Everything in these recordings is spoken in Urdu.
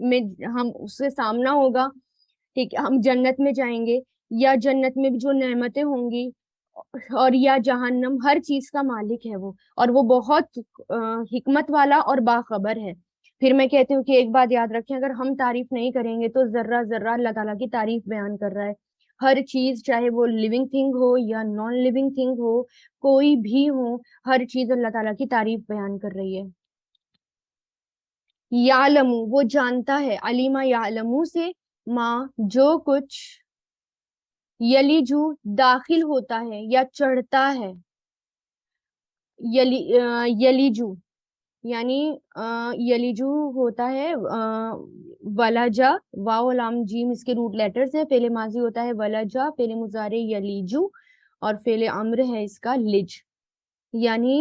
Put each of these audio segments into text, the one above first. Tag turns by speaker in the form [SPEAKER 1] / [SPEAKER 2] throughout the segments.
[SPEAKER 1] میں ہم اس سے سامنا ہوگا، ٹھیک ہے، ہم جنت میں جائیں گے، یا جنت میں بھی جو نعمتیں ہوں گی، اور یا جہنم، ہر چیز کا مالک ہے وہ، اور وہ بہت حکمت والا اور باخبر ہے۔ پھر میں کہتی ہوں کہ ایک بات یاد رکھیں، اگر ہم تعریف نہیں کریں گے تو ذرہ ذرہ اللہ تعالیٰ کی تعریف بیان کر رہا ہے۔ ہر چیز، چاہے وہ لیونگ تھنگ ہو یا نان لیونگ تھنگ ہو، کوئی بھی ہو، ہر چیز اللہ تعالیٰ کی تعریف بیان کر رہی ہے۔ یعلم، وہ جانتا ہے، علیما یعلمو سے ماں، جو کچھ، یلیجو، داخل ہوتا ہے یا چڑھتا ہے، یلیجو یعنی یلیجو ہوتا ہے ولجا، واو لام جیم اس کے روٹ لیٹرز ہے، فعل ماضی ہوتا ہے ولجا، فعل مضارع یلیجو، اور فعل امر ہے اس کا لج، یعنی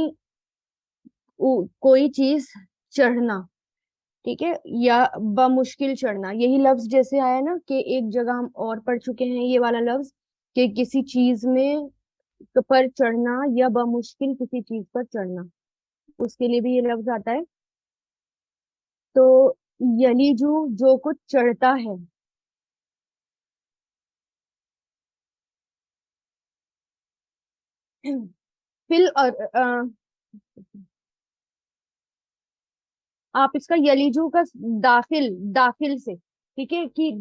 [SPEAKER 1] کوئی چیز چڑھنا، ٹھیک ہے، یا بمشکل چڑھنا۔ یہی لفظ جیسے آیا نا کہ ایک جگہ ہم اور پڑھ چکے ہیں یہ والا لفظ، کہ کسی چیز میں پر چڑھنا یا بمشکل کسی چیز پر چڑھنا، اس کے لیے بھی یہ لفظ آتا ہے۔ تو یلیجو، جو کچھ چڑھتا ہے، فل، اور آپ اس کا یلیجو کا داخل، داخل سے، ٹھیک ہے، کہ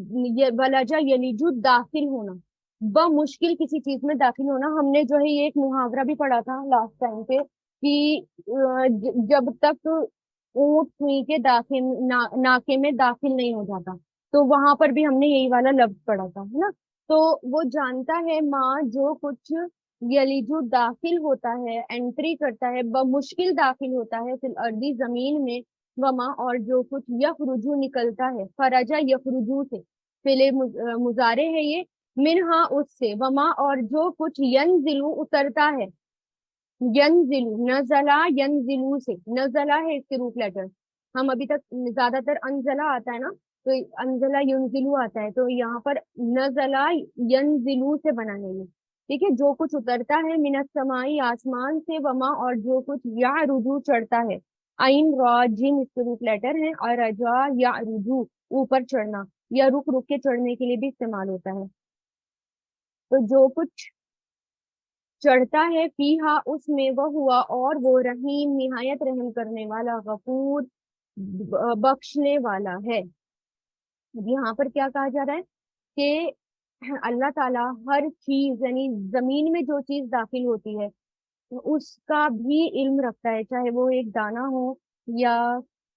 [SPEAKER 1] ولجا یلیجو داخل ہونا، بمشکل کسی چیز میں داخل ہونا۔ ہم نے جو ہے یہ ایک محاورہ بھی پڑھا تھا لاسٹ ٹائم پہ، کہ جب تک اونٹ سوئی کے داخل ناکے میں داخل نہیں ہو جاتا، تو وہاں پر بھی ہم نے یہی والا لفظ پڑھا تھا، ہے نا۔ تو وہ جانتا ہے ماں، جو کچھ، یلیجو داخل ہوتا ہے، انٹری کرتا ہے، بمشکل داخل ہوتا ہے، فی الارضی زمین میں، وما، اور جو کچھ، یخرجو نکلتا ہے، خرجا یخرجو سے، فعل مضارع ہے یہ، منہا اس سے، وما، اور جو کچھ، ینزلو اترتا ہے، ینزلو، نزلہ ینزلو سے، نزلہ ہے اس کے روٹ لیٹر، ہم ابھی تک زیادہ تر انزلہ آتا ہے نا، تو انزلہ ینزلو آتا ہے، تو یہاں پر نزلہ ینزلو سے بنا ہے یہ، ٹھیک ہے، جو کچھ اترتا ہے، من السمائی، آسمان سے، وما، اور جو کچھ، یا رجوع چڑھتا ہے، عین را جیم اس کے روٹ لیٹر ہیں، اور رجا یا رجوع اوپر چڑھنا، یا رک رک کے چڑھنے کے لیے بھی استعمال ہوتا ہے۔ تو جو کچھ چڑھتا ہے، فیہا اس میں، وہ ہوا، اور وہ، رحیم، نہایت رحم کرنے والا، غفور، بخشنے والا ہے۔ یہاں پر کیا کہا جا رہا ہے کہ اللہ تعالیٰ ہر چیز، یعنی زمین میں جو چیز داخل ہوتی ہے اس کا بھی علم رکھتا ہے، چاہے وہ ایک دانہ ہو یا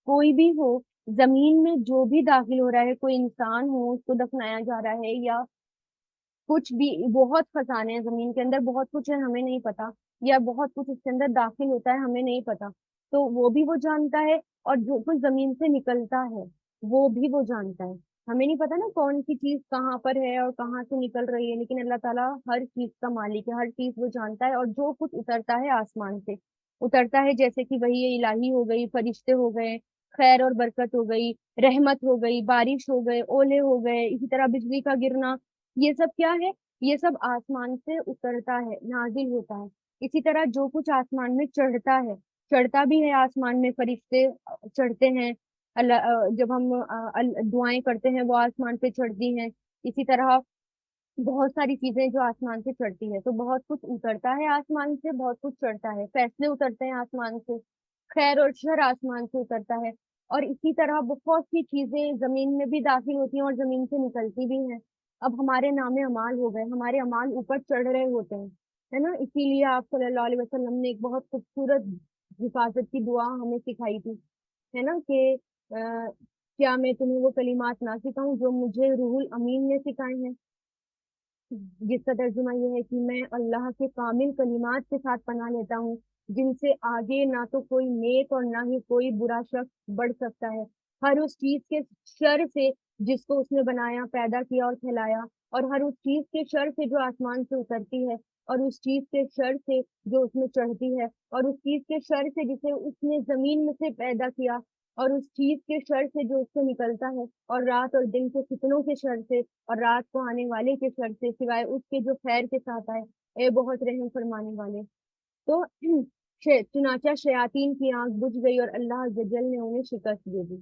[SPEAKER 1] کوئی بھی ہو، زمین میں جو بھی داخل ہو رہا ہے، کوئی انسان ہو، اس کو دفنایا جا رہا ہے، یا کچھ بھی، بہت خزانے ہیں زمین کے اندر، بہت کچھ ہے ہمیں نہیں پتا، یا بہت کچھ اس کے اندر داخل ہوتا ہے ہمیں نہیں پتا، تو وہ بھی وہ جانتا ہے، اور جو کچھ زمین سے نکلتا ہے وہ بھی وہ جانتا ہے۔ ہمیں نہیں پتا نا کون سی چیز کہاں پر ہے اور کہاں سے نکل رہی ہے، لیکن اللہ تعالیٰ ہر چیز کا مالک ہے، ہر چیز وہ جانتا ہے، اور جو کچھ اترتا ہے آسمان سے، اترتا ہے جیسے کہ وہی الہی ہو گئی، فرشتے ہو گئے، خیر اور برکت ہو گئی، رحمت ہو گئی، بارش ہو گئے، اولے ہو گئے، اسی طرح بجلی کا گرنا، یہ سب کیا ہے؟ یہ سب آسمان سے اترتا ہے، نازل ہوتا ہے۔ اسی طرح جو کچھ آسمان میں چڑھتا ہے، چڑھتا بھی ہے آسمان میں، فرشتے چڑھتے ہیں، اللہ جب ہم دعائیں کرتے ہیں وہ آسمان پہ چڑھتی ہیں، اسی طرح بہت ساری چیزیں جو آسمان سے چڑھتی ہے، تو بہت کچھ اترتا ہے آسمان سے، بہت کچھ چڑھتا ہے، فیصلے اترتے ہیں آسمان سے، خیر اور شر آسمان سے اترتا ہے، اور اسی طرح بہت سی چیزیں زمین میں بھی داخل ہوتی ہیں اور زمین سے نکلتی بھی ہیں۔ اب ہمارے نام اعمال ہو گئے، ہمارے اعمال اوپر چڑھ رہے ہوتے ہیں، ہے نا، اسی لیے آپ صلی اللہ علیہ وسلم نے ایک بہت خوبصورت حفاظت کی دعا ہمیں سکھائی تھی، ہے نا، کہ کیا میں تمہیں وہ کلمات نہ سکھاؤں جو مجھے روح الامین نے سکھائے ہیں، جس کا ترجمہ یہ ہے کہ میں اللہ کے کامل کلمات کے ساتھ پناہ لیتا ہوں، جن سے آگے نہ تو کوئی نیک اور نہ ہی کوئی برا شخص بڑھ سکتا ہے، ہر اس چیز کے شر سے جس کو اس نے بنایا، پیدا کیا اور پھیلایا، اور ہر اس چیز کے شر سے جو آسمان سے اترتی ہے، اور اس چیز کے شر سے جو اس میں چڑھتی ہے، اور اس چیز کے شر سے جسے اس نے زمین میں سے پیدا کیا، اور اس چیز کے شر سے جو اس سے نکلتا ہے، اور رات اور دن کے فتنوں کے شر سے، اور رات کو آنے والے کے شر سے، سوائے اس کے جو خیر کے ساتھ آئے، اے بہت رحم فرمانے والے۔ تو چنانچہ شیاطین کی آنکھ بجھ گئی اور اللہ عز و جل نے انہیں شکست دے دی۔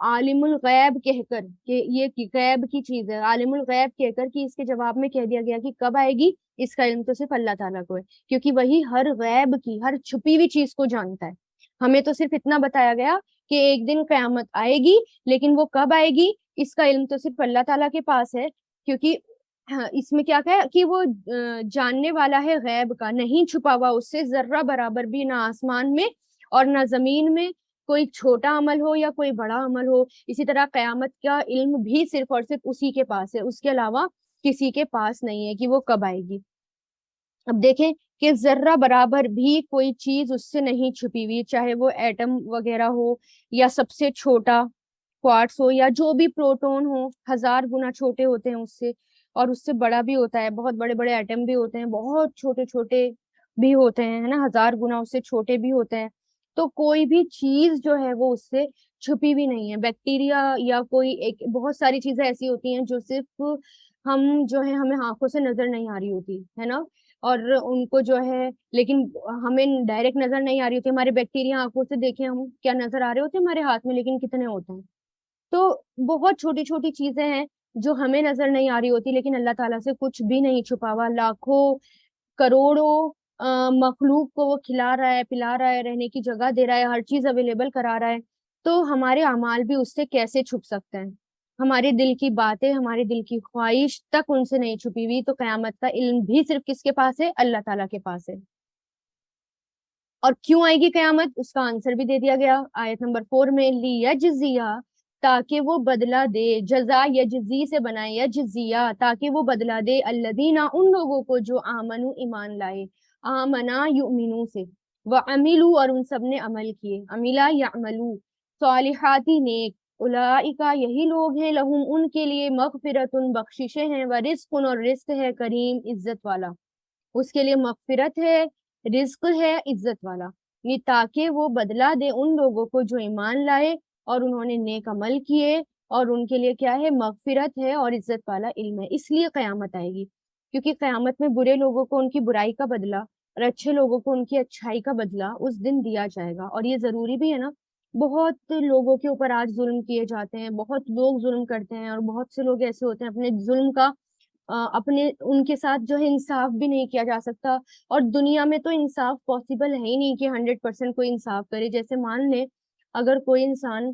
[SPEAKER 1] عالم الغیب کہہ کر کہ یہ غیب کی چیز ہے، عالم الغیب کہہ کر کہ اس کے جواب میں کہہ دیا گیا کہ کب آئے گی، اس کا علم تو صرف اللہ تعالیٰ کو ہے، کیونکہ وہی ہر غیب کی، ہر چھپی ہوئی چیز کو جانتا ہے۔ ہمیں تو صرف اتنا بتایا گیا کہ ایک دن قیامت آئے گی، لیکن وہ کب آئے گی اس کا علم تو صرف اللہ تعالیٰ کے پاس ہے، کیونکہ اس میں کیا کہا کہ وہ جاننے والا ہے غیب کا، نہیں چھپا ہوا اس سے ذرہ برابر بھی، نہ آسمان میں اور نہ زمین میں، کوئی چھوٹا عمل ہو یا کوئی بڑا عمل ہو۔ اسی طرح قیامت کا علم بھی صرف اور صرف اسی کے پاس ہے، اس کے علاوہ کسی کے پاس نہیں ہے کہ وہ کب آئے گی۔ اب دیکھیں کہ ذرہ برابر بھی کوئی چیز اس سے نہیں چھپی ہوئی، چاہے وہ ایٹم وغیرہ ہو یا سب سے چھوٹا کوارٹز ہو یا جو بھی پروٹون ہو، 1000 گنا چھوٹے ہوتے ہیں اس سے، اور اس سے بڑا بھی ہوتا ہے، بہت بڑے بڑے ایٹم بھی ہوتے ہیں، بہت چھوٹے چھوٹے بھی ہوتے ہیں، ہے نا، 1000 گنا اس سے چھوٹے بھی ہوتے ہیں۔ تو کوئی بھی چیز جو ہے وہ اس سے چھپی بھی نہیں ہے۔ بیکٹیریا یا کوئی ایک، بہت ساری چیزیں ایسی ہوتی ہیں جو صرف ہم جو ہے ہمیں آنکھوں سے نظر نہیں آ رہی ہوتی ہے نا، اور ان کو جو ہے لیکن ہمیں ڈائریکٹ نظر نہیں آ رہی ہوتی۔ ہمارے بیکٹیریا آنکھوں سے دیکھیں ہم کیا نظر آ رہے ہوتے ہیں ہمارے ہاتھ میں، لیکن کتنے ہوتے ہیں۔ تو بہت چھوٹی چھوٹی چیزیں ہیں جو ہمیں نظر نہیں آ رہی ہوتی، لیکن اللہ تعالیٰ سے کچھ بھی نہیں چھپا ہوا۔ لاکھوں کروڑوں مخلوق کو وہ کھلا رہا ہے، پلا رہا ہے، رہنے کی جگہ دے رہا ہے، ہر چیز اویلیبل کرا رہا ہے، تو ہمارے اعمال بھی اس سے کیسے چھپ سکتے ہیں؟ ہمارے دل کی باتیں، ہمارے دل کی خواہش تک ان سے نہیں چھپی ہوئی، تو قیامت کا علم بھی صرف کس کے پاس ہے؟ اللہ تعالیٰ کے پاس ہے۔ اور کیوں آئے گی قیامت؟ اس کا آنسر بھی دے دیا گیا آیت نمبر 4 میں، لیجزیہ، تاکہ وہ بدلہ دے، جزا یجزی سے بنائے یجزیہ، تاکہ وہ بدلہ دے، الذین، ان لوگوں کو جو آمنو، ایمان لائے، آمنا یؤمنو سے، وعملو، اور ان سب نے عمل کیے، عملہ یعملو، صالحاتی نیک، اولئک، یہی لوگ ہیں، لہم، ان کے لیے، مغفرت، بخششیں ہیں، ورزق، اور رزق ہے، کریم، عزت والا، اس کے لیے مغفرت ہے، رزق ہے، عزت والا، یہ تاکہ وہ بدلہ دے ان لوگوں کو جو ایمان لائے اور انہوں نے نیک عمل کیے، اور ان کے لیے کیا ہے؟ مغفرت ہے اور عزت والا علم ہے۔ اس لیے قیامت آئے گی، کیونکہ قیامت میں برے لوگوں کو ان کی برائی کا بدلہ اور اچھے لوگوں کو ان کی اچھائی کا بدلہ اس دن دیا جائے گا۔ اور یہ ضروری بھی ہے نا، بہت لوگوں کے اوپر آج ظلم کیے جاتے ہیں، بہت لوگ ظلم کرتے ہیں، اور بہت سے لوگ ایسے ہوتے ہیں اپنے ظلم کا اپنے ان کے ساتھ جو ہے انصاف بھی نہیں کیا جا سکتا، اور دنیا میں تو انصاف پاسبل ہے ہی نہیں کہ 100% کوئی انصاف کرے۔ جیسے مان لیں اگر کوئی انسان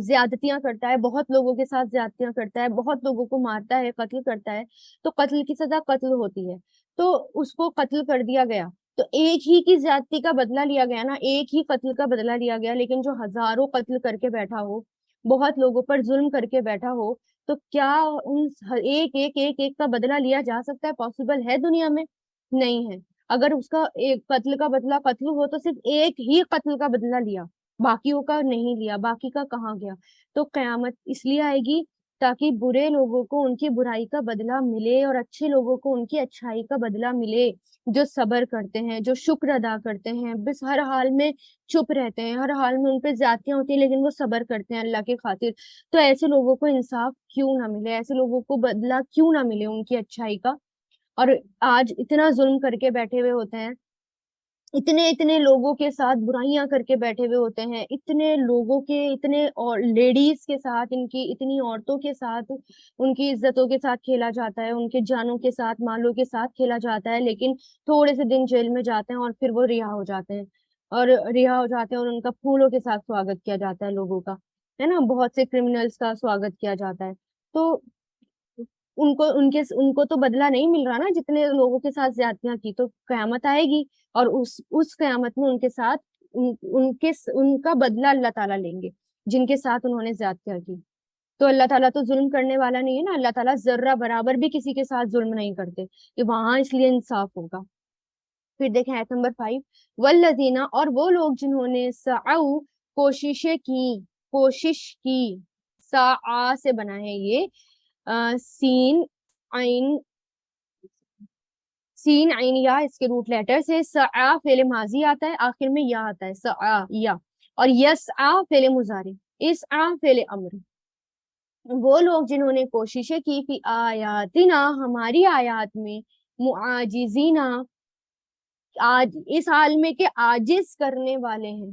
[SPEAKER 1] زیادتیاں کرتا ہے، بہت لوگوں کے ساتھ زیادتیاں کرتا ہے، بہت لوگوں کو مارتا ہے، قتل کرتا ہے، تو قتل کی سزا قتل ہوتی ہے، تو اس کو قتل کر دیا گیا، تو ایک ہی کی زیادتی کا بدلہ لیا گیا نا، ایک ہی قتل کا بدلہ لیا گیا، لیکن جو ہزاروں قتل کر کے بیٹھا ہو، بہت لوگوں پر ظلم کر کے بیٹھا ہو، تو کیا ان ایک ایک ایک ایک کا بدلہ لیا جا سکتا ہے؟ پاسبل ہے دنیا میں؟ نہیں ہے۔ اگر اس کا ایک قتل کا بدلہ قتل ہو تو صرف ایک ہی قتل کا بدلہ لیا، باقیوں کا نہیں لیا، باقی کا کہاں گیا؟ تو قیامت اس لیے آئے گی تاکہ برے لوگوں کو ان کی برائی کا بدلہ ملے اور اچھے لوگوں کو ان کی اچھائی کا بدلہ ملے، جو صبر کرتے ہیں، جو شکر ادا کرتے ہیں، بس ہر حال میں چپ رہتے ہیں، ہر حال میں ان پہ زیادتیاں ہوتی ہیں لیکن وہ صبر کرتے ہیں اللہ کی خاطر، تو ایسے لوگوں کو انصاف کیوں نہ ملے؟ ایسے لوگوں کو بدلہ کیوں نہ ملے ان کی اچھائی کا؟ اور آج اتنا ظلم کر کے بیٹھے ہوئے ہوتے ہیں، اتنے اتنے لوگوں کے ساتھ برائیاں کر کے بیٹھے ہوئے ہوتے ہیں، اتنے لوگوں کے، اتنے اور لیڈیز کے ساتھ، ان کی اتنی عورتوں کے ساتھ، ان کی عزتوں کے ساتھ کھیلا جاتا ہے، ان کے جانوں کے ساتھ، مالوں کے ساتھ کھیلا جاتا ہے، لیکن تھوڑے سے دن جیل میں جاتے ہیں اور پھر وہ رہا ہو جاتے ہیں، اور رہا ہو جاتے ہیں، اور ان کا پھولوں کے ساتھ سواگت کیا جاتا ہے لوگوں کا، ہے نا، بہت سے کرمنلز کا سواگت کیا جاتا ہے۔ تو ان کو تو بدلہ نہیں مل رہا نا، جتنے لوگوں کے ساتھ زیادتیاں کی، تو قیامت آئے گی اور اس قیامت میں ان کے ساتھ ان کا بدلہ اللہ تعالیٰ لیں گے جن کے ساتھ انہوں نے زیادتیاں کی۔ تو اللہ تعالیٰ تو ظلم کرنے والا نہیں ہے نا، اللہ تعالیٰ ذرہ برابر بھی کسی کے ساتھ ظلم نہیں کرتے، کہ وہاں اس لیے انصاف ہوگا۔ پھر دیکھیں آیت نمبر 5، والذین، اور وہ لوگ جنہوں نے سعوا، کوششیں کی، کوشش کی، سعا سے بنا ہے یہ، سین عین، سین عین یا، اس کے روٹ لیٹر سے، سعا فعل ماضی آتا ہے، آخر میں یا آتا ہے، سعا یا، اور یسعا فعل مضارع، اسعا فعل امر۔ وہ لوگ جنہوں نے کوششیں کی، فی آیاتنا، ہماری آیات میں، معاجزینا، آج اس حال میں کہ عاجز کرنے والے ہیں،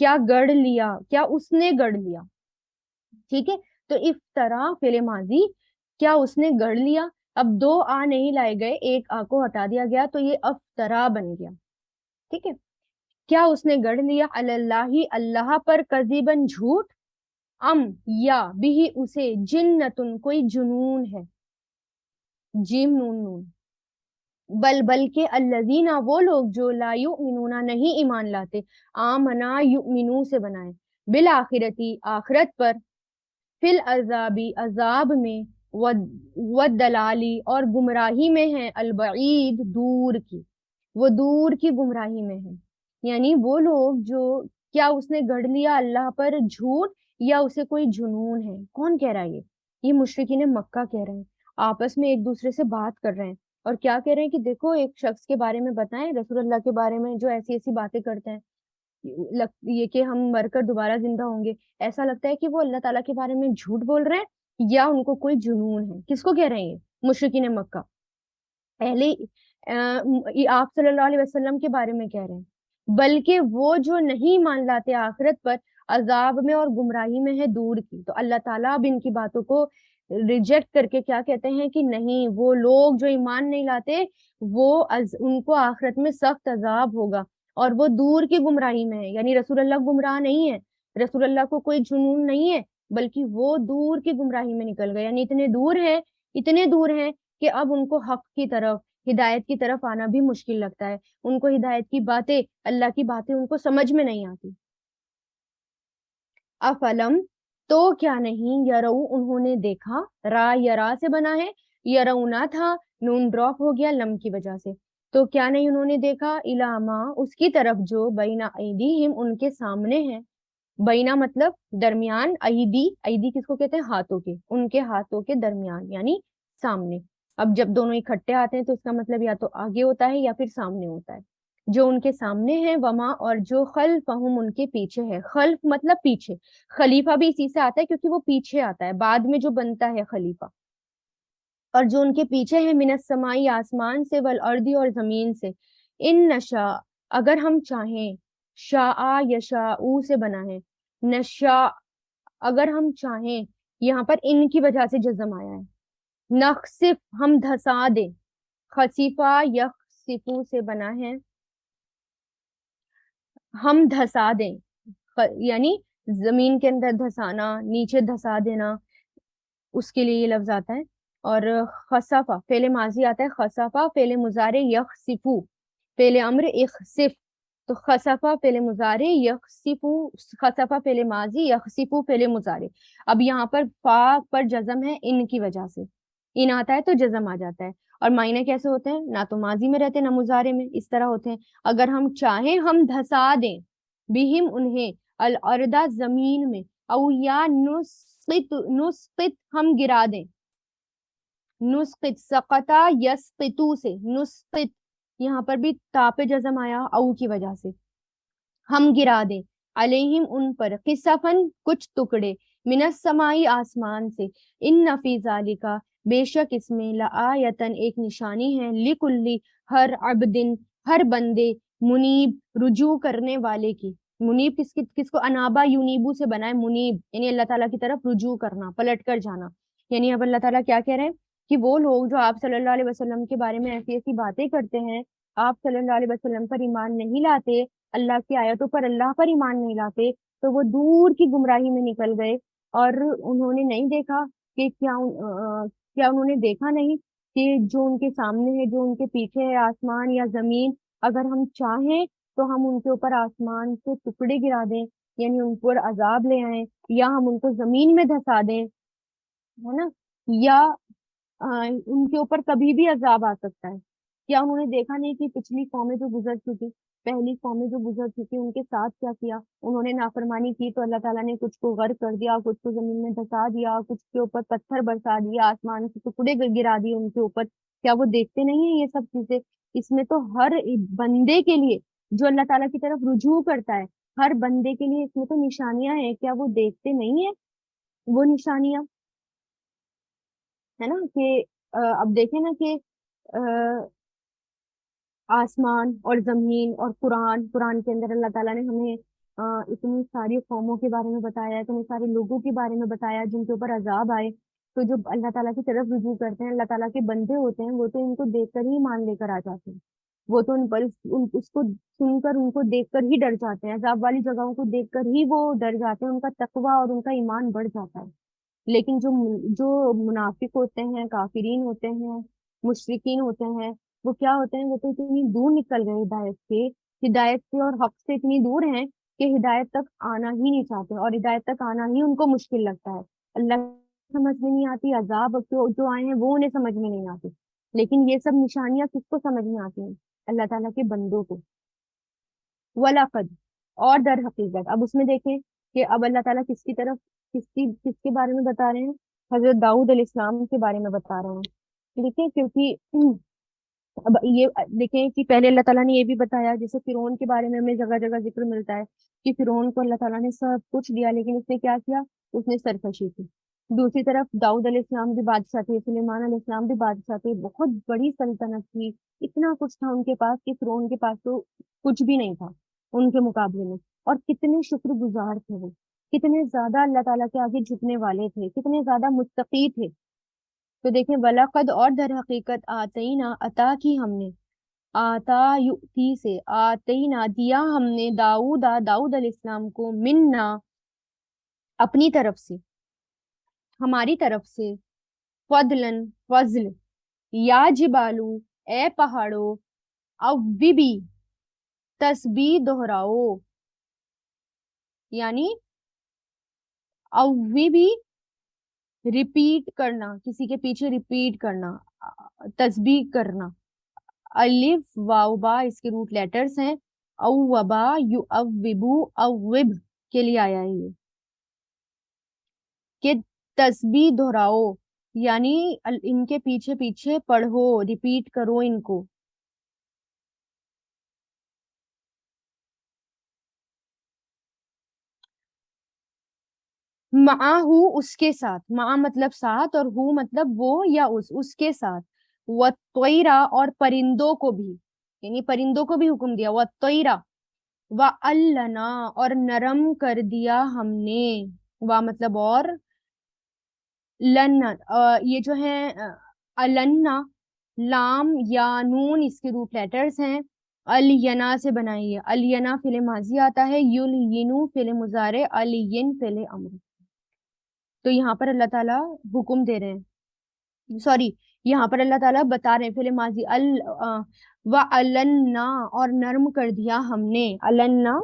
[SPEAKER 1] کیا گڑھ لیا, کیا اس نے گڑھ لیا. ٹھیک ہے, تو افطرا فعل ماضی, کیا اس نے گڑھ لیا. اب دو آ نہیں لائے گئے, ایک آ کو ہٹا دیا گیا تو یہ افطرا بن گیا. ٹھیک ہے, کیا اس نے گڑھ لیا اللہ, اللہ پر, کذبن جھوٹ, ام یا بھی اسے, جنتن کوئی جنون ہے, جیم نون نون, بلکہ الذین وہ لوگ جو لا یؤمنون نہیں ایمان لاتے, آمنا یؤمنو سے بنائے, بالآخرتی آخرت پر, فی العذابی عذاب میں, والدلالی اور گمراہی میں ہیں, البعید دور کی, وہ دور کی گمراہی میں ہے. یعنی وہ لوگ جو, کیا اس نے گڑھ لیا اللہ پر جھوٹ, یا اسے کوئی جنون ہے. کون کہہ رہا ہے یہ مشرکین مکہ کہہ رہے ہیں, آپس میں ایک دوسرے سے بات کر رہے ہیں, اور کیا کہہ رہے ہیں کہ دیکھو ایک شخص کے بارے میں بتائیں, رسول اللہ کے بارے میں, جو ایسی ایسی باتیں کرتے ہیں, یہ کہ ہم مر کر دوبارہ زندہ ہوں گے. ایسا لگتا ہے کہ وہ اللہ تعالیٰ کے بارے میں جھوٹ بول رہے ہیں, یا ان کو کوئی جنون ہے. کس کو کہہ رہے ہیں یہ مشرکین مکہ, پہلے آپ صلی اللہ علیہ وسلم کے بارے میں کہہ رہے ہیں. بلکہ وہ جو نہیں مان لاتے آخرت پر, عذاب میں اور گمراہی میں ہے دور کی. تو اللہ تعالیٰ اب ان کی باتوں کو ریجیکٹ کر کے کیا کہتے ہیں کہ نہیں, وہ لوگ جو ایمان نہیں لاتے وہ ان کو آخرت میں سخت عذاب ہوگا, اور وہ دور کی گمراہی میں ہے. یعنی رسول اللہ گمراہ نہیں ہے, رسول اللہ کو کوئی جنون نہیں ہے, بلکہ وہ دور کی گمراہی میں نکل گئے. یعنی اتنے دور ہیں کہ اب ان کو حق کی طرف, ہدایت کی طرف آنا بھی مشکل لگتا ہے. ان کو ہدایت کی باتیں, اللہ کی باتیں ان کو سمجھ میں نہیں آتی. افلم تو کیا نہیں, یرو انہوں نے دیکھا, را یرا سے بنا ہے, یرونا تھا, نون ڈراپ ہو گیا لم کی وجہ سے. تو کیا نہیں انہوں نے دیکھا, الاما اس کی طرف, جو بینا ایدیہم ان کے سامنے ہے. بینا مطلب درمیان, ایدی, ایدی کس کو کہتے ہیں, ہاتھوں کے, ان کے ہاتھوں کے درمیان یعنی سامنے. اب جب دونوں اکٹھے آتے ہیں تو اس کا مطلب یا تو آگے ہوتا ہے یا پھر سامنے ہوتا ہے. جو ان کے سامنے ہے, وما اور جو خلفہم ان کے پیچھے ہے. خلف مطلب پیچھے, خلیفہ بھی اسی سے آتا ہے کیونکہ وہ پیچھے آتا ہے, بعد میں جو بنتا ہے خلیفہ. اور جو ان کے پیچھے ہے, من السمائی آسمان سے, والارض اور زمین سے, ان نشا اگر ہم چاہیں, شاء یشاء سے بنا ہے, نشا اگر ہم چاہیں, یہاں پر ان کی وجہ سے جزم آیا ہے. نخسف ہم دھسا دیں, خسیفہ یخسفو سے بنا ہے, ہم دھسا دیں, یعنی زمین کے اندر دھسانا, نیچے دھسا دینا, اس کے لیے یہ لفظ آتا ہے. اور خسفہ فعل ماضی آتا ہے, خسفہ فعل مضارع, یخسفو فعل امر, اخسف. تو خسفہ فعل مضارع, یخسفو خسفہ فعل ماضی, یخسفو فعل مضارع. اب یہاں پر فا پر جزم ہے ان کی وجہ سے, ان آتا ہے تو جزم آ جاتا ہے. اور معنی کیسے ہوتے ہیں, نہ تو ماضی میں رہتے نہ مضارع میں, اس طرح ہوتے ہیں. اگر ہم چاہیں ہم دھسا دیں, بہم انہیں, الارض زمین میں, او یا نسقط ہم گرا دیں, نسقط سقطا یسقطو سے, نسقط یہاں پر بھی تا پہ جزم آیا او کی وجہ سے, ہم گرا دیں, علیہم ان پر, قصفن کچھ ٹکڑے, من السمائی آسمان سے, ان فی ذالک بے شک اس میں, لآیتن ایک نشانی ہے, لکلی ہر عبدن ہر بندے, منیب رجوع کرنے والے کی. منیب کس کو, انابا یونیبو سے بنا ہے, منیب یعنی اللہ تعالیٰ کی طرف رجوع کرنا, پلٹ کر جانا. یعنی اب اللہ تعالیٰ کیا کہہ رہے ہیں کہ وہ لوگ جو آپ صلی اللہ علیہ وسلم کے بارے میں ایسی ایسی باتیں کرتے ہیں, آپ صلی اللہ علیہ وسلم پر ایمان نہیں لاتے, اللہ کی آیتوں پر, اللہ پر ایمان نہیں لاتے, تو وہ دور کی گمراہی میں نکل گئے. اور انہوں نے نہیں دیکھا کہ کیا انہوں نے دیکھا نہیں کہ جو ان کے سامنے ہے, جو ان کے پیچھے ہے, آسمان یا زمین, اگر ہم چاہیں تو ہم ان کے اوپر آسمان سے ٹکڑے گرا دیں, یعنی ان پر عذاب لے آئیں, یا ہم ان کو زمین میں دھسا دیں, ہے نا, یا ان کے اوپر کبھی بھی عذاب آ سکتا ہے. کیا انہوں نے دیکھا نہیں کہ پچھلی قومیں جو گزر چکی, پہلی قومیں جو گزر چکی, ان کے ساتھ کیا کیا, انہوں نے نافرمانی کی تو اللہ تعالیٰ نے کچھ کو غرق کر دیا, کچھ کو زمین میں دھسا دیا, کچھ کے اوپر پتھر برسا دیا, آسمان کے ٹکڑے گرا دیے ان کے اوپر. کیا وہ دیکھتے نہیں ہیں یہ سب چیزیں؟ اس میں تو ہر بندے کے لیے جو اللہ تعالیٰ کی طرف رجوع کرتا ہے, ہر بندے کے لیے اس میں تو نشانیاں ہیں. کیا وہ دیکھتے نہیں ہیں وہ نشانیاں, ہے نا. کہ اب دیکھیں نا کہ آسمان اور زمین اور قرآن کے اندر اللہ تعالیٰ نے ہمیں اتنی ساری قوموں کے بارے میں بتایا، اتنے سارے لوگوں کے بارے میں بتایا جن کے اوپر عذاب آئے، تو جو اللہ تعالیٰ کی طرف رجوع کرتے ہیں، اللہ تعالیٰ کے بندے ہوتے ہیں، وہ تو ان کو دیکھ کر ہی مان لے کر آ جاتے ہیں، وہ تو ان پر اس کو سن کر، ان کو دیکھ کر ہی ڈر جاتے ہیں، عذاب والی جگہوں کو دیکھ کر ہی وہ ڈر جاتے ہیں، ان کا تقویٰ اور ان کا ایمان بڑھ جاتا ہے۔ لیکن جو منافق ہوتے ہیں، کافرین ہوتے ہیں، مشرکین ہوتے ہیں، وہ کیا ہوتے ہیں، وہ تو اتنی دور نکل گئے ہدایت سے اور حق سے اتنی دور ہیں کہ ہدایت تک آنا ہی نہیں چاہتے، اور ہدایت تک آنا ہی ان کو مشکل لگتا ہے۔ اللہ سمجھ میں نہیں آتی، عذاب جو آئے ہیں وہ انہیں سمجھ میں نہیں آتے، لیکن یہ سب نشانیاں کس کو سمجھ میں آتی ہیں؟ اللہ تعالیٰ کے بندوں کو۔ وَلَقَدْ، اور در حقیقت، اب اس میں دیکھیں کہ اب اللہ تعالیٰ کس کی طرف، کس کے بارے میں بتا رہے ہیں؟ حضرت داؤد علیہ السلام کے بارے میں بتا رہے ہیں، ٹھیک ہے؟ کیونکہ اب یہ دیکھیں کہ پہلے اللہ تعالیٰ نے یہ بھی بتایا، جیسے فرعون کے بارے میں ہمیں جگہ جگہ ذکر ملتا ہے کہ فرعون کو اللہ تعالیٰ نے سب کچھ دیا، لیکن اس نے کیا کیا؟ اس نے سرکشی کی۔ دوسری طرف داؤد علیہ السلام بھی بادشاہ تھے، سلیمان علیہ السلام بھی بادشاہ تھے، بہت بڑی سلطنت تھی، اتنا کچھ تھا ان کے پاس کہ فرعون کے پاس تو کچھ بھی نہیں تھا ان کے مقابلے میں۔ اور کتنے شکر گزار تھے وہ، کتنے زیادہ اللہ تعالیٰ کے آگے جھکنے والے تھے، کتنے زیادہ متقی تھے۔ تو دیکھیں وَلَقَدْ، اور در حقیقت آتینا، عطا کی ہم نے، آتا یؤتی سے، آتینا دیا ہم نے، داؤد علیہ السلام کو، منا اپنی طرف سے، ہماری طرف سے، فضلن فضل، یا جبالو اے پہاڑو، اوبی تسبیح دہراؤ، یعنی اوبی ریپیٹ کرنا، کسی کے پیچھے ریپیٹ کرنا، تسبیح کرنا۔ الف واو با اس کے روٹ لیٹرز ہیں، او وبا یو اوبو اوب کے لیے آیا ہے یہ کہ تسبیح دہراؤ، یعنی ان کے پیچھے پیچھے پڑھو، ریپیٹ کرو ان کو۔ معاہو اس کے ساتھ، مع مطلب ساتھ، اور ہو مطلب وہ یا اس کے ساتھ، وَالطَّيْرَ اور پرندوں کو بھی، یعنی پرندوں کو بھی حکم دیا، وَالطَّيْرَ وَأَلَّنَا اور نرم کر دیا ہم نے، مطلب اور، لن یہ جو ہے النا، لام یا نون اس کے روٹ لیٹرز ہیں، الینا سے بنائی ہے، الینا فعل ماضی آتا ہے، یلینو فعل مضارع، الین فعل امر۔ تو یہاں پر اللہ تعالیٰ حکم دے رہے ہیں، سوری، یہاں پر اللہ تعالیٰ بتا رہے ہیں فعل ماضی وَأَلَنَّا اور نرم کر دیا ہم نے، النا۔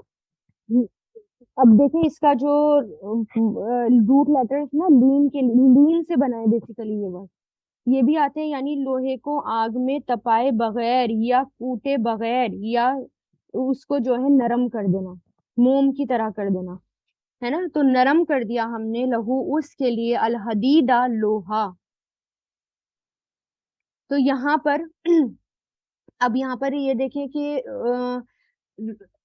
[SPEAKER 1] اب دیکھیں اس کا جو روٹ لیٹر نا، لین سے بنا ہے بیسیکلی یہ ورڈ، یہ بھی آتے ہیں، یعنی لوہے کو آگ میں تپائے بغیر یا کوٹے بغیر، یا اس کو جو ہے نرم کر دینا، موم کی طرح کر دینا، ہے نا؟ تو نرم کر دیا ہم نے، لہو اس کے لیے، الحدیدہ لوہا۔ تو یہاں پر اب یہاں پر یہ دیکھیں کہ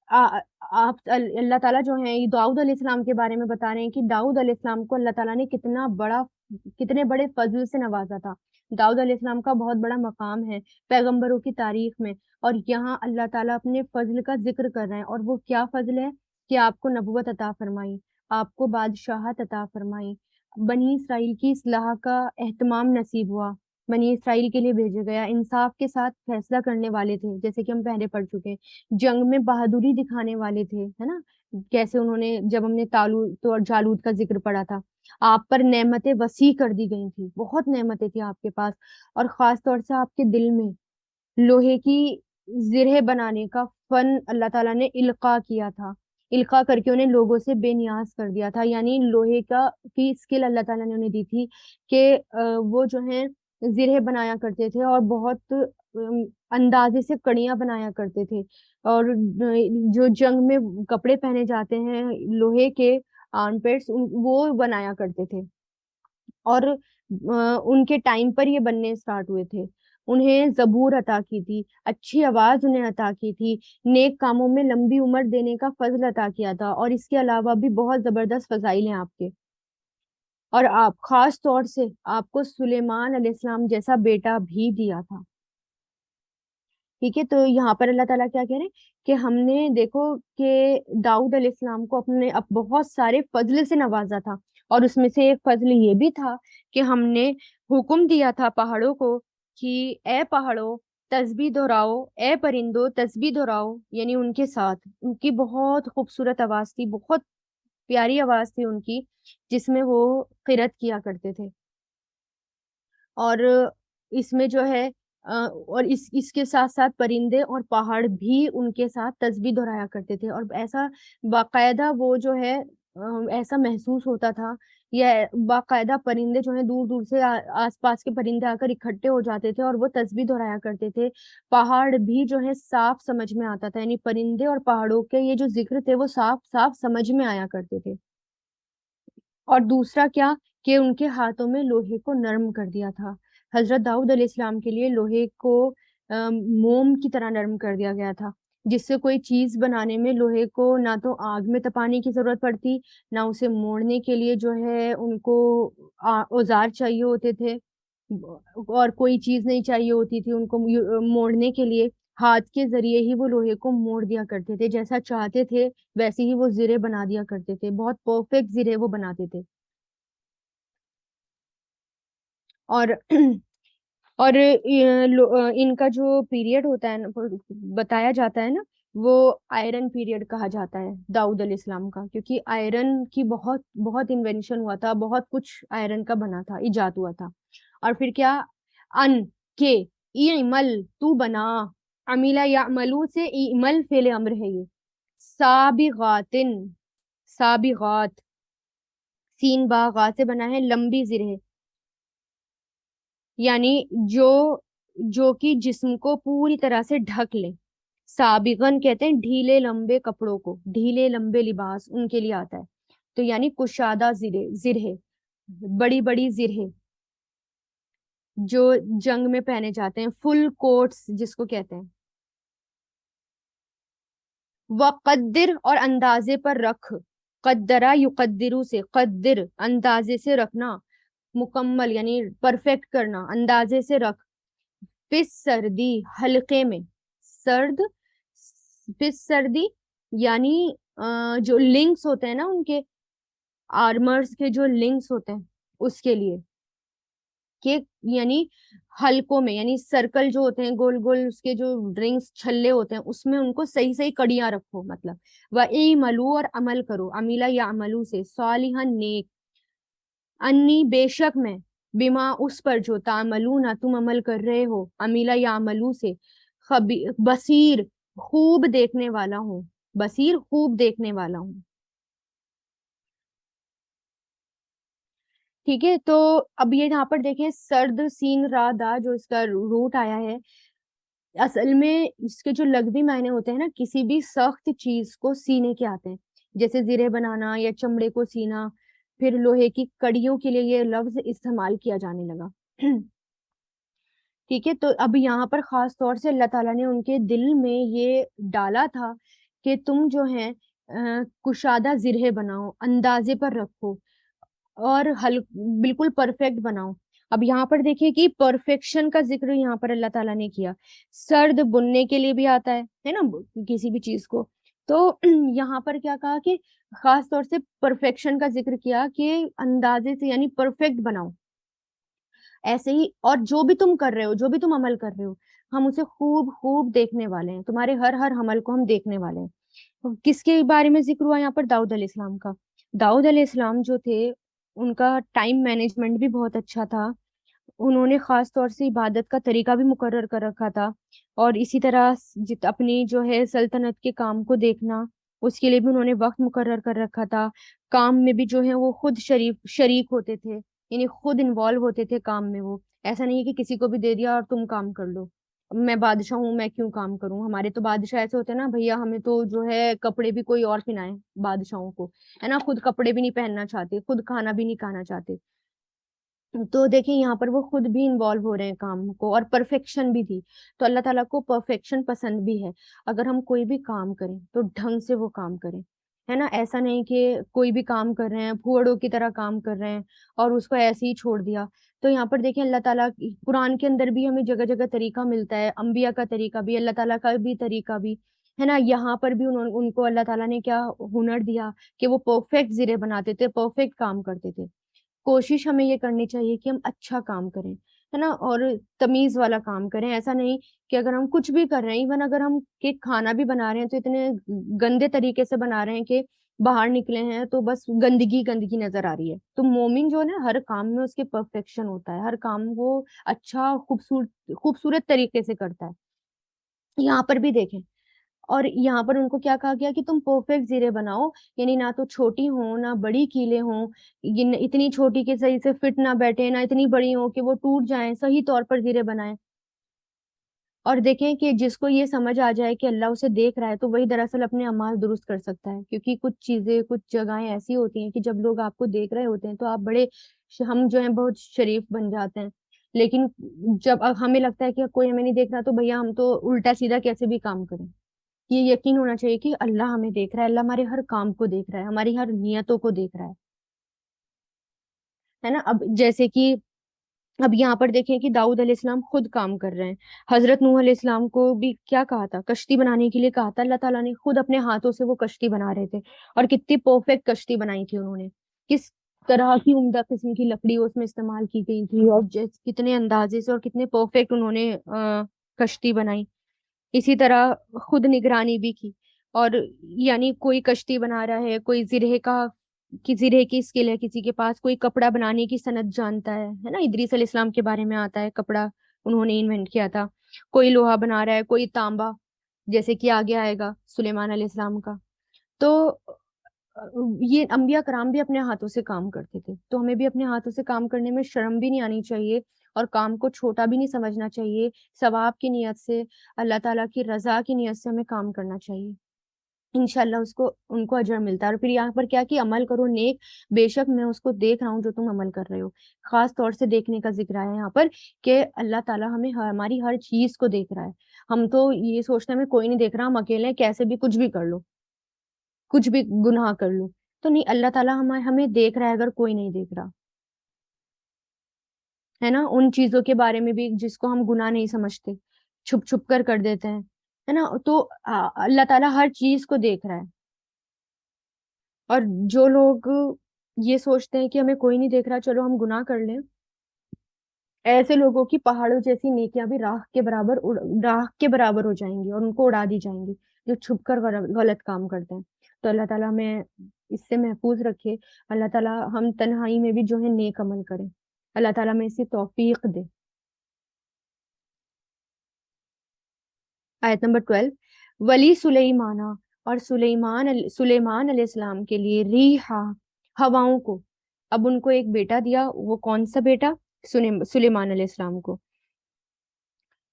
[SPEAKER 1] آپ اللہ تعالیٰ جو ہیں داؤد علیہ السلام کے بارے میں بتا رہے ہیں کہ داؤد علیہ السلام کو اللہ تعالیٰ نے کتنے بڑے فضل سے نوازا تھا۔ داؤد علیہ السلام کا بہت بڑا مقام ہے پیغمبروں کی تاریخ میں، اور یہاں اللہ تعالیٰ اپنے فضل کا ذکر کر رہے ہیں، اور وہ کیا فضل ہے کہ آپ کو نبوت عطا فرمائی، آپ کو بادشاہت عطا فرمائی، بنی اسرائیل کی اصلاح کا اہتمام نصیب ہوا، بنی اسرائیل کے لیے بھیجا گیا، انصاف کے ساتھ فیصلہ کرنے والے تھے، جیسے کہ ہم پہلے پڑھ چکے ہیں، جنگ میں بہادری دکھانے والے تھے، ہے نا؟ کیسے انہوں نے، جب ہم نے طالوت اور جالوت کا ذکر پڑھا تھا، آپ پر نعمتیں وسیع کر دی گئی تھی، بہت نعمتیں تھی آپ کے پاس، اور خاص طور سے آپ کے دل میں لوہے کی زرہ بنانے کا فن اللہ تعالیٰ نے القا کیا تھا، القا کر کے انہیں لوگوں سے بے نیاز کر دیا تھا، یعنی لوہے کی اسکل اللہ تعالیٰ نے انہیں دی تھی کہ وہ جو ہیں زرہ بنایا کرتے تھے، اور بہت اندازے سے کڑیاں بنایا کرتے تھے، اور جو جنگ میں کپڑے پہنے جاتے ہیں لوہے کے آرم پیٹس، وہ بنایا کرتے تھے، اور ان کے ٹائم پر یہ بننے سٹارٹ ہوئے تھے۔ انہیں زبور عطا کی تھی، اچھی آواز انہیں عطا کی تھی، نیک کاموں میں لمبی عمر دینے کا فضل عطا کیا تھا، اور اس کے علاوہ بھی بہت زبردست فضائل ہیں آپ کے، اور آپ خاص طور سے آپ کو سلیمان علیہ السلام جیسا بیٹا بھی دیا تھا۔ ٹھیک ہے، تو یہاں پر اللہ تعالیٰ کیا کہہ رہے ہیں کہ ہم نے دیکھو کہ داؤد علیہ السلام کو اپنے بہت سارے فضل سے نوازا تھا، اور اس میں سے ایک فضل یہ بھی تھا کہ ہم نے حکم دیا تھا پہاڑوں کو کہ اے پہاڑوں تسبیح دہراؤ، اے پرندوں تسبیح دہراؤ، یعنی ان کے ساتھ ان کی بہت خوبصورت آواز تھی، بہت پیاری آواز تھی ان کی، جس میں وہ قرات کیا کرتے تھے. اور اس میں جو ہے اور اس کے ساتھ ساتھ پرندے اور پہاڑ بھی ان کے ساتھ تسبیح دہرایا کرتے تھے، اور ایسا باقاعدہ وہ جو ہے ایسا محسوس ہوتا تھا، یا باقاعدہ پرندے جو ہیں دور دور سے آس پاس کے پرندے آ کر اکٹھے ہو جاتے تھے اور وہ تسبیح دہرایا کرتے تھے. پہاڑ بھی جو ہے صاف سمجھ میں آتا تھا، یعنی پرندے اور پہاڑوں کے یہ جو ذکر تھے وہ صاف صاف سمجھ میں آیا کرتے تھے. اور دوسرا کیا کہ ان کے ہاتھوں میں لوہے کو نرم کر دیا تھا. حضرت داؤد علیہ السلام کے لیے لوہے کو موم کی طرح نرم کر دیا گیا تھا، جس سے کوئی چیز بنانے میں لوہے کو نہ تو آگ میں تپانے کی ضرورت پڑتی، نہ اسے موڑنے کے لیے جو ہے ان کو اوزار چاہیے ہوتے تھے، اور کوئی چیز نہیں چاہیے ہوتی تھی ان کو موڑنے کے لیے. ہاتھ کے ذریعے ہی وہ لوہے کو موڑ دیا کرتے تھے، جیسا چاہتے تھے ویسے ہی وہ زرے بنا دیا کرتے تھے، بہت پرفیکٹ زرے وہ بناتے تھے. اور اور ان کا جو پیریڈ ہوتا ہے نا، بتایا جاتا ہے نا، وہ آئرن پیریڈ کہا جاتا ہے داؤد علیہ السلام کا، کیونکہ آئرن کی بہت بہت انوینشن ہوا تھا، بہت کچھ آئرن کا بنا تھا، ایجاد ہوا تھا. اور پھر کیا ان کے اعمل تو بنا، عمیلا یعملو سے اعمل فعل امر ہے یہ. سابغاتن، سابغات سین با غا سے بنا ہے، لمبی زرہ، یعنی جو کہ جسم کو پوری طرح سے ڈھک لے. سابغن کہتے ہیں ڈھیلے لمبے کپڑوں کو، ڈھیلے لمبے لباس ان کے لیے آتا ہے. تو یعنی کشادہ زرہ، بڑی بڑی زرہ جو جنگ میں پہنے جاتے ہیں، فل کوٹس جس کو کہتے ہیں. وقدر اور اندازے پر رکھ، قدرہ یقدرو سے، قدر اندازے سے رکھنا، مکمل یعنی پرفیکٹ کرنا، اندازے سے رکھ. پس سردی حلقے میں، سرد پس سردی یعنی جو لنکس ہوتے ہیں نا ان کے آرمرز کے جو لنکس ہوتے ہیں اس کے لیے، کہ یعنی حلقوں میں، یعنی سرکل جو ہوتے ہیں گول گول اس کے جو ڈرنکس چھلے ہوتے ہیں اس میں ان کو صحیح صحیح کڑیاں رکھو. مطلب وَإِعْمَلُوا اور عمل کرو، عمیلا یا عملو سے، صالحًا نیک، انی بے شک میں، بما اس پر جو تعملون تم عمل کر رہے ہو، عمیلا یا عملو سے، بصیر خوب دیکھنے والا ہوں، بصیر خوب دیکھنے والا ہوں. ٹھیک ہے، تو اب یہ یہاں پر دیکھیں سرد سین را دا جو اس کا روٹ آیا ہے، اصل میں اس کے جو لغوی معنی ہوتے ہیں نا، کسی بھی سخت چیز کو سینے کے آتے ہیں، جیسے زرے بنانا یا چمڑے کو سینا. پھر لوہے کی کڑیوں کے لیے یہ لفظ استعمال کیا جانے لگا. ٹھیک ہے، تو اب یہاں پر خاص طور سے اللہ تعالیٰ نے ان کے دل میں یہ ڈالا تھا کہ تم جو ہے کشادہ زرہ بناؤ، اندازے پر رکھو، اور بالکل پرفیکٹ بناؤ. اب یہاں پر دیکھیے کہ پرفیکشن کا ذکر یہاں پر اللہ تعالیٰ نے کیا. سرد بننے کے لیے بھی آتا ہے نا کسی بھی چیز کو، تو یہاں پر کیا کہا کہ خاص طور سے پرفیکشن کا ذکر کیا کہ اندازے سے یعنی پرفیکٹ بناؤ. ایسے ہی اور جو بھی تم کر رہے ہو، جو بھی تم عمل کر رہے ہو، ہم اسے خوب خوب دیکھنے والے ہیں، تمہارے ہر ہر عمل کو ہم دیکھنے والے ہیں. کس کے بارے میں ذکر ہوا یہاں پر؟ داؤد علیہ السلام کا. داؤد علیہ السلام جو تھے ان کا ٹائم مینجمنٹ بھی بہت اچھا تھا، انہوں نے خاص طور سے عبادت کا طریقہ بھی مقرر کر رکھا تھا، اور اسی طرح اپنی جو ہے سلطنت کے کام کو دیکھنا اس کے لیے بھی انہوں نے وقت مقرر کر رکھا تھا. کام میں بھی جو ہے وہ خود شریک ہوتے تھے، یعنی خود انوالو ہوتے تھے کام میں. وہ ایسا نہیں ہے کہ کسی کو بھی دے دیا اور تم کام کر لو، میں بادشاہ ہوں میں کیوں کام کروں. ہمارے تو بادشاہ ایسے ہوتے ہیں نا، بھیا ہمیں تو جو ہے کپڑے بھی کوئی اور پہنائے بادشاہوں کو، ہے نا، خود کپڑے بھی نہیں پہننا چاہتے، خود کھانا بھی نہیں کھانا چاہتے. تو دیکھیں یہاں پر وہ خود بھی انوالو ہو رہے ہیں کام کو، اور پرفیکشن بھی تھی. تو اللہ تعالیٰ کو پرفیکشن پسند بھی ہے. اگر ہم کوئی بھی کام کریں تو ڈھنگ سے وہ کام کریں، ہے نا, ایسا نہیں کہ کوئی بھی کام کر رہے ہیں پھوڑوں کی طرح کام کر رہے ہیں اور اس کو ایسے ہی چھوڑ دیا. تو یہاں پر دیکھیں اللہ تعالیٰ قرآن کے اندر بھی ہمیں جگہ جگہ طریقہ ملتا ہے, انبیاء کا طریقہ بھی, اللہ تعالیٰ کا بھی طریقہ بھی, ہے نا. یہاں پر بھی ان کو اللہ تعالیٰ نے کیا ہنر دیا کہ وہ پرفیکٹ زرے بناتے تھے, پرفیکٹ کام کرتے تھے. کوشش ہمیں یہ کرنی چاہیے کہ ہم اچھا کام کریں, ہے نا, اور تمیز والا کام کریں. ایسا نہیں کہ اگر ہم کچھ بھی کر رہے ہیں, ایون اگر ہم کیک کھانا بھی بنا رہے ہیں تو اتنے گندے طریقے سے بنا رہے ہیں کہ باہر نکلے ہیں تو بس گندگی گندگی نظر آ رہی ہے. تو مومن جو ہے نا ہر کام میں اس کے پرفیکشن ہوتا ہے, ہر کام وہ اچھا خوبصورت خوبصورت طریقے سے کرتا ہے. یہاں پر بھی دیکھیں, اور یہاں پر ان کو کیا کہا گیا کہ تم پرفیکٹ زیرے بناؤ, یعنی نہ تو چھوٹی ہوں نہ بڑی کیلیں ہوں, اتنی چھوٹی کہ صحیح سے فٹ نہ بیٹھے, نہ اتنی بڑی ہوں کہ وہ ٹوٹ جائیں, صحیح طور پر زیرے بنائیں. اور دیکھیں کہ جس کو یہ سمجھ آ جائے کہ اللہ اسے دیکھ رہا ہے تو وہی دراصل اپنے اعمال درست کر سکتا ہے, کیونکہ کچھ چیزیں کچھ جگہیں ایسی ہوتی ہیں کہ جب لوگ آپ کو دیکھ رہے ہوتے ہیں تو آپ بڑے ہم جو ہیں بہت شریف بن جاتے ہیں, لیکن جب ہمیں لگتا ہے کہ کوئی ہمیں نہیں دیکھ رہا تو بھیا ہم تو الٹا سیدھا کیسے بھی کام کریں. یہ یقین ہونا چاہیے کہ اللہ ہمیں دیکھ رہا ہے, اللہ ہمارے ہر کام کو دیکھ رہا ہے, ہماری ہر نیتوں کو دیکھ رہا ہے نا. اب جیسے کہ اب یہاں پر دیکھیں کہ داؤد علیہ السلام خود کام کر رہے ہیں. حضرت نوح علیہ السلام کو بھی کیا کہا تھا, کشتی بنانے کے لیے کہا تھا, اللہ تعالیٰ نے خود اپنے ہاتھوں سے وہ کشتی بنا رہے تھے, اور کتنی پرفیکٹ کشتی بنائی تھی انہوں نے, کس طرح کی عمدہ قسم کی لکڑی اس میں استعمال کی گئی تھی, اور کتنے اندازے سے اور کتنے پرفیکٹ انہوں نے کشتی بنائی. اسی طرح خود نگرانی بھی کی, اور یعنی کوئی کشتی بنا رہا ہے, کوئی زرہ کی اسکل ہے کسی کے پاس, کوئی کپڑا بنانے کی صنعت جانتا ہے نا, ادریس علیہ السلام کے بارے میں آتا ہے کپڑا انہوں نے انوینٹ کیا تھا, کوئی لوہا بنا رہا ہے, کوئی تانبا, جیسے کہ آگے آئے گا سلیمان علیہ السلام کا. تو یہ انبیاء کرام بھی اپنے ہاتھوں سے کام کرتے تھے, تو ہمیں بھی اپنے ہاتھوں سے کام کرنے میں شرم بھی نہیں آنی چاہیے, اور کام کو چھوٹا بھی نہیں سمجھنا چاہیے. ثواب کی نیت سے, اللہ تعالیٰ کی رضا کی نیت سے ہمیں کام کرنا چاہیے, انشاءاللہ ان کو اجر ملتا ہے. اور پھر یہاں پر کیا کہ عمل کرو نیک, بے شک میں اس کو دیکھ رہا ہوں جو تم عمل کر رہے ہو. خاص طور سے دیکھنے کا ذکر ہے یہاں پر کہ اللہ تعالیٰ ہمیں ہماری ہر چیز کو دیکھ رہا ہے. ہم تو یہ سوچتے ہیں ہمیں کوئی نہیں دیکھ رہا, ہم اکیلے ہیں, کیسے بھی کچھ بھی کر لو, کچھ بھی گناہ کر لو, تو نہیں, اللہ تعالیٰ ہمیں دیکھ رہا ہے اگر کوئی نہیں دیکھ رہا, ہے نا. ان چیزوں کے بارے میں بھی جس کو ہم گناہ نہیں سمجھتے, چھپ چھپ کر دیتے ہیں, ہے نا, تو اللہ تعالیٰ ہر چیز کو دیکھ رہا ہے. اور جو لوگ یہ سوچتے ہیں کہ ہمیں کوئی نہیں دیکھ رہا, چلو ہم گناہ کر لیں, ایسے لوگوں کی پہاڑوں جیسی نیکیاں بھی راہ کے برابر ہو جائیں گی, اور ان کو اڑا دی جائیں گی جو چھپ کر غلط کام کرتے ہیں. تو اللہ تعالیٰ ہمیں اس سے محفوظ رکھے, اللہ تعالیٰ ہم تنہائی میں بھی جو ہے نیک عمل کریں, اللہ تعالیٰ ہمیں اسی توفیق دے. آیت نمبر 12, ولی سلیمانہ, اور سلیمان علیہ السلام کے لیے ریحا, ہواؤں کو. اب ان کو ایک بیٹا دیا, وہ کون سا بیٹا, سلیمان علیہ السلام کو.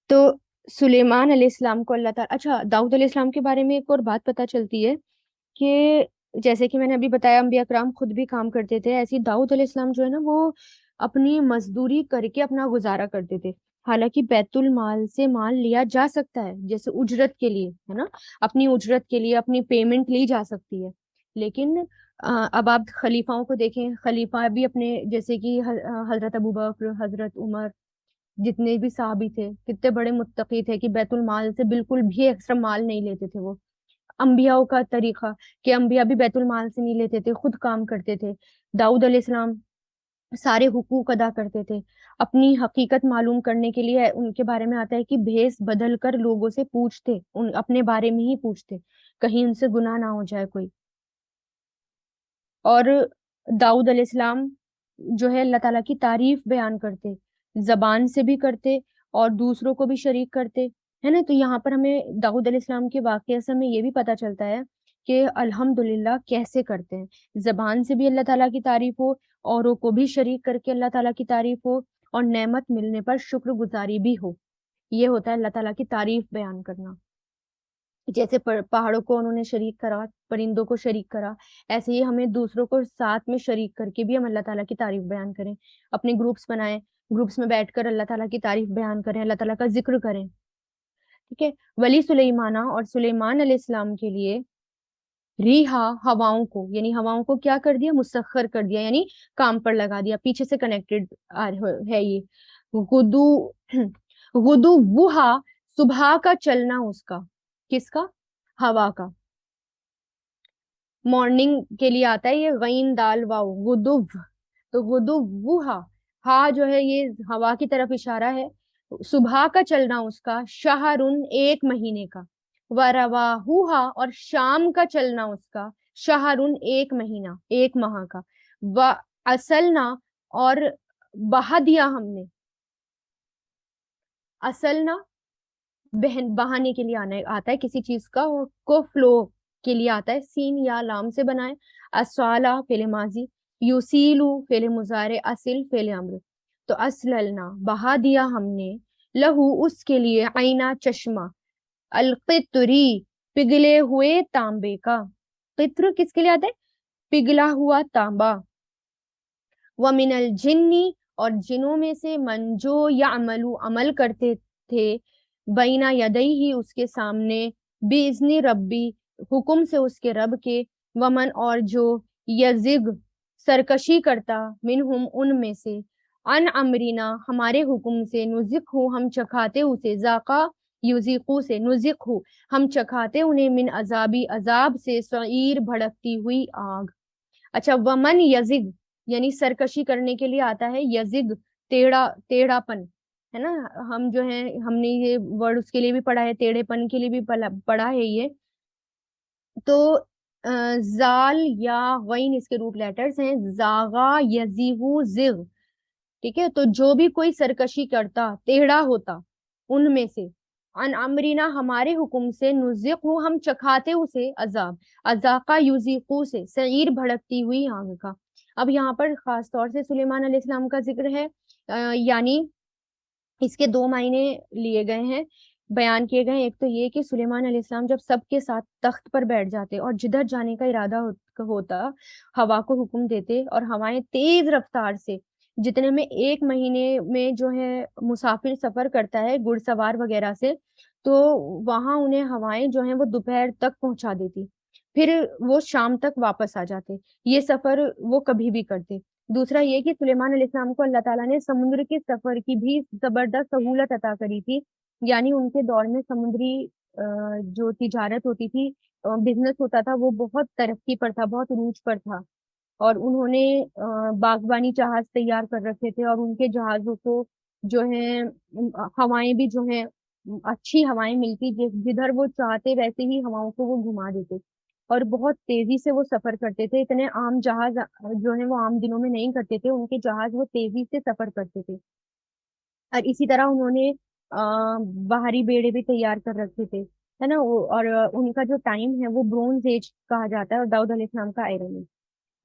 [SPEAKER 1] تو سلیمان علیہ السلام کو اللہ تعالیٰ, اچھا داؤد علیہ السلام کے بارے میں ایک اور بات پتہ چلتی ہے کہ جیسے کہ میں نے ابھی بتایا انبیاء کرام خود بھی کام کرتے تھے, ایسی داؤد علیہ السلام جو ہے نا وہ اپنی مزدوری کر کے اپنا گزارا کرتے تھے. حالانکہ بیت المال سے مال لیا جا سکتا ہے, جیسے اجرت کے لیے, ہے نا, اپنی اجرت کے لیے اپنی پیمنٹ لی جا سکتی ہے, لیکن اب آپ خلیفاؤں کو دیکھیں, خلیفہ بھی اپنے جیسے کہ حضرت ابوبکر, حضرت عمر, جتنے بھی صحابی تھے کتنے بڑے متقی تھے کہ بیت المال سے بالکل بھی ایکسٹرا مال نہیں لیتے تھے. وہ انبیاء کا طریقہ کہ انبیاء بھی بیت المال سے نہیں لیتے تھے, خود کام کرتے تھے. داؤد علیہ السلام سارے حقوق ادا کرتے تھے. اپنی حقیقت معلوم کرنے کے لیے ان کے بارے میں آتا ہے کہ بھیس بدل کر لوگوں سے پوچھتے, اپنے بارے میں ہی پوچھتے, کہیں ان سے گناہ نہ ہو جائے کوئی. اور داؤد علیہ السلام جو ہے اللہ تعالیٰ کی تعریف بیان کرتے, زبان سے بھی کرتے اور دوسروں کو بھی شریک کرتے, ہے نا. تو یہاں پر ہمیں داؤد علیہ السلام کے واقعے سے ہمیں یہ بھی پتہ چلتا ہے کہ الحمدللہ کیسے کرتے ہیں, زبان سے بھی اللہ تعالیٰ کی تعریف ہو, اوروں کو بھی شریک کر کے اللہ تعالیٰ کی تعریف ہو, اور نعمت ملنے پر شکر گزاری بھی ہو. یہ ہوتا ہے اللہ تعالیٰ کی تعریف بیان کرنا. جیسے پہاڑوں کو انہوں نے شریک کرا, پرندوں کو شریک کرا, ایسے ہی ہمیں دوسروں کو ساتھ میں شریک کر کے بھی ہم اللہ تعالیٰ کی تعریف بیان کریں. اپنے گروپس بنائیں, گروپس میں بیٹھ کر اللہ تعالیٰ کی تعریف بیان کریں, اللہ تعالیٰ کا ذکر کریں. ٹھیک ہے. ولی سلیمانہ, اور سلیمان علیہ السلام کے لیے ریحا ہواؤں کو، یعنی ہواؤں کو کیا کر دیا؟ مسخر کر دیا، یعنی کام پر لگا دیا، پیچھے سے کنیکٹڈ ہے یہ. غدو غدو وہا، صبح کا چلنا اس کا، کس کا؟ ہوا کا. مارننگ کے لیے آتا ہے یہ غین دال واو غدو، تو غدو وہا، ہا جو ہے یہ ہوا کی طرف اشارہ ہے. صبح کا چلنا اس کا، شہرن ایک مہینے کا، ورواہوہا اور شام کا چلنا اس کا، شہرن ایک مہینہ، ایک ماہ کا. و اصلنا اور بہا دیا ہم نے، اصلنا بہن بہانے کے لیے آتا ہے کسی چیز کا کو فلو کے لیے آتا ہے، سین یا لام سے بنائے. اسوالا فعل ماضی، یوسیلو فعل مضارع، اصل فعل امر. تو اسللنا بہا دیا ہم نے، لہو اس کے لیے، عینا چشمہ، القطری پگھلے ہوئے تانبے کا. قطر کس کے لیے آتا ہے؟ پگھلا ہوا تانبا. ومن الجنی اور جنوں میں سے، من جو یعملو عمل کرتے تھے، بینا یدئی ہی اس کے سامنے، باذن ربی حکم سے اس کے رب کے، ومن اور جو یزگ سرکشی کرتا، منہم ان میں سے، ان امرینا ہمارے حکم سے، نزق ہو ہم چکھاتے اسے، ذاقا یوزیقو سے، نزق ہو ہم چکھاتے انہیں، من عذابی عذاب سے، سعیر بھڑکتی ہوئی آگ. اچھا، ومن یزگ یعنی سرکشی کرنے کے لیے آتا ہے یزگ، ٹیڑھا پن ہے نا. ہم جو ہے ہم نے یہ ورڈ اس کے لیے بھی پڑھا ہے، ٹیڑھے پن کے لیے بھی پڑھا ہے یہ. تو زال یا غین اس کے روٹ لیٹرز ہیں، زاغا یزیغو زغ. ٹھیک ہے، تو جو بھی کوئی سرکشی کرتا، ٹیڑھا ہوتا ان میں سے، ان امرینا ہمارے حکم سے، نزقو ہم چکھاتے اسے عذاب، ازاقا یوزیقو سے، سعیر بھڑکتی ہوئی آگ کا. اب یہاں پر خاص طور سے سلیمان علیہ السلام کا ذکر ہے، یعنی اس کے دو معنی لیے گئے ہیں، بیان کیے گئے ہیں. ایک تو یہ کہ سلیمان علیہ السلام جب سب کے ساتھ تخت پر بیٹھ جاتے اور جدھر جانے کا ارادہ ہوتا، ہوا کو حکم دیتے، اور ہوائیں تیز رفتار سے، جتنے میں ایک مہینے میں جو ہے مسافر سفر کرتا ہے گھڑ سوار وغیرہ سے، تو وہاں انہیں ہوائیں جو ہیں وہ دوپہر تک پہنچا دیتی، پھر وہ شام تک واپس آ جاتے. یہ سفر وہ کبھی بھی کرتے. دوسرا یہ کہ سلیمان علیہ السلام کو اللہ تعالیٰ نے سمندر کے سفر کی بھی زبردست سہولت عطا کری تھی، یعنی ان کے دور میں سمندری جو تجارت ہوتی تھی، بزنس ہوتا تھا، وہ بہت ترقی پر تھا، بہت عروج پر تھا. اور انہوں نے باغبانی جہاز تیار کر رکھے تھے، اور ان کے جہازوں کو جو ہے ہوائیں بھی جو ہیں اچھی ہوائیں ملتی، جدھر وہ چاہتے ویسے ہی ہواؤں کو وہ گھما دیتے، اور بہت تیزی سے وہ سفر کرتے تھے. اتنے عام جہاز جو ہے وہ عام دنوں میں نہیں کرتے تھے، ان کے جہاز وہ تیزی سے سفر کرتے تھے. اور اسی طرح انہوں نے باہری بیڑے بھی تیار کر رکھے تھے، ہے نا. اور ان کا جو ٹائم ہے وہ برونز ایج کہا جاتا ہے، اور داؤد علیہ السلام کا آئرن ہے.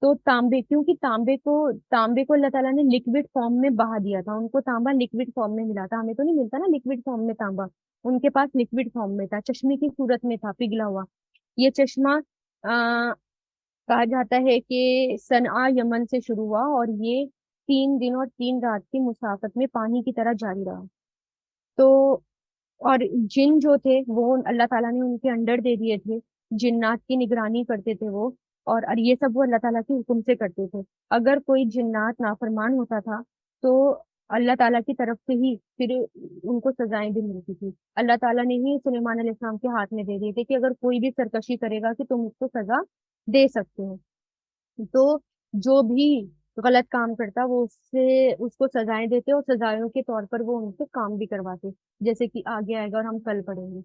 [SPEAKER 1] تو تانبے، کیونکہ تانبے کو اللہ تعالیٰ نے لکوڈ فارم میں بہا دیا تھا، ان کو تانبا لکوڈ فارم میں ملا تھا، ہمیں تو نہیں ملتا نا لکوڈ فارم میں تانبا، ان کے پاس لکوڈ فارم میں تھا، چشمے کی صورت میں تھا پگھلا ہوا. یہ چشمہ کہا جاتا ہے کہ صنعا یمن سے شروع ہوا، اور یہ 3 دن اور 3 رات کی مسافت میں پانی کی طرح جاری رہا. تو اور جن جو تھے وہ اللہ تعالیٰ نے ان کے انڈر دے دیے تھے، جنات کی نگرانی کرتے تھے وہ، اور یہ سب وہ اللہ تعالیٰ کے حکم سے کرتے تھے. اگر کوئی جنات نافرمان ہوتا تھا تو اللہ تعالیٰ کی طرف سے ہی پھر ان کو سزائیں بھی ملتی تھی. اللہ تعالیٰ نے ہی سلیمان علیہ السلام کے ہاتھ میں دے دیے تھے کہ اگر کوئی بھی سرکشی کرے گا کہ تم اس کو سزا دے سکتے ہو. تو جو بھی غلط کام کرتا وہ اس کو سزائیں دیتے، اور سزائوں کے طور پر وہ ان سے کام بھی کرواتے، جیسے کہ آگے آئے گا اور ہم کل پڑھیں گے.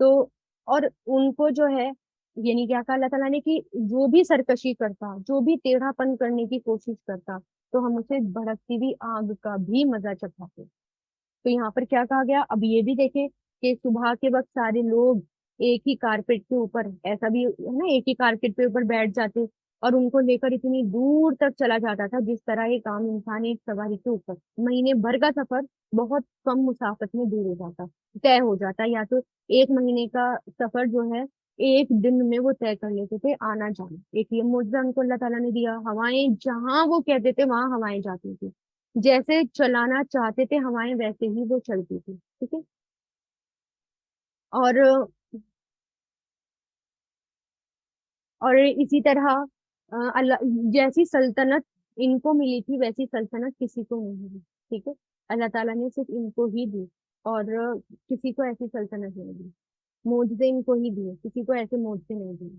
[SPEAKER 1] تو اور ان کو جو ہے، یعنی کیا کہا اللہ تعالیٰ نے کہ جو بھی سرکشی کرتا، جو بھی ٹیڑھا پن کرنے کی کوشش کرتا، تو ہم اسے بھڑکتی ہوئی آگ کا بھی مزہ چکھاتے. تو یہاں پر کیا کہا گیا، اب یہ بھی دیکھیں کہ صبح کے وقت سارے لوگ ایک ہی کارپیٹ کے اوپر، ایسا بھی ہے نا، ایک ہی کارپیٹ پہ اوپر بیٹھ جاتے، اور ان کو لے کر اتنی دور تک چلا جاتا تھا، جس طرح ایک عام انسان ایک سواری کے اوپر مہینے بھر کا سفر بہت کم مسافت میں دور ہو جاتا، طے ہو جاتا. یا تو ایک مہینے کا سفر جو ہے ایک دن میں وہ طے کر لیتے تھے، آنا جانا. ایک یہ معجزہ ان کو اللہ تعالیٰ نے دیا، ہوائیں جہاں وہ کہتے تھے وہاں ہوائیں جاتی تھی، جیسے چلانا چاہتے تھے ہوائیں ویسے ہی وہ چلتی تھی. ٹھیک ہے. اور اور اسی طرح اللہ جیسی سلطنت ان کو ملی تھی ویسی سلطنت کسی کو نہیں ملی. ٹھیک ہے. اللہ تعالیٰ نے صرف ان کو ہی دی اور کسی کو ایسی سلطنت نہیں دی. معجزے ان کو ہی دیے, کسی کو ایسے معجزے نہیں دیے.